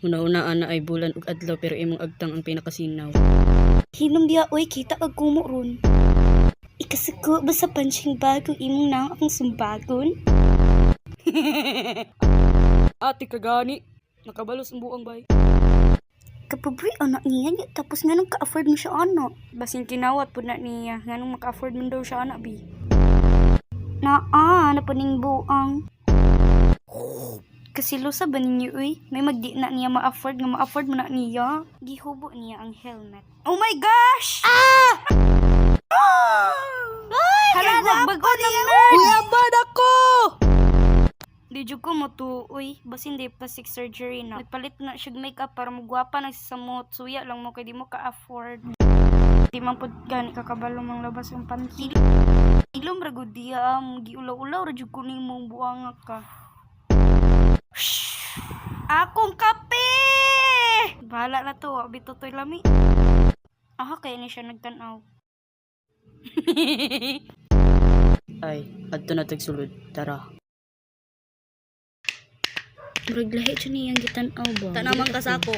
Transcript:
Una-unaan na ay bulan ug adlaw pero imong agtang ang pinakasinaw. Hinom diya oy, kita kag kumo ron. Ikasuko ba sa pansyang bago imong nang akong sumbagon? Ate kagani, nakabalos ang buang bay. Kapobre anak niya niya, tapos nga nung ka-afford mo siya anak. Basin kinawat po na niya, nganong maka-afford man daw siya anak bi. Napaning buang. Kasi lusa ba ninyo uy? May magdi na niya ma-afford nga ma-afford mo na niya. Gihubo niya ang helmet. Oh my gosh! Hala, nagbago ng nerd! Uyabad ako! Di jud ko mo to, uy. Basin di plastic surgery na. Nagpalit na siya makeup para magwapa na sa samot. Suya lang mo kay di mo ka-afford. Di man pod gani kakabalo mang labas ang panty. Ilom ra gud diya, giulaw-ulaw ra jud ko nimong buang ka. Shhh! Akong kape! Bahala na to, bito to'y lami. Aha, kaya ni siya nagtanaw. Ay, adto na tagsulod. Tara. Murag lahi siya niyang gitanaw ba? Tanaman ka sako.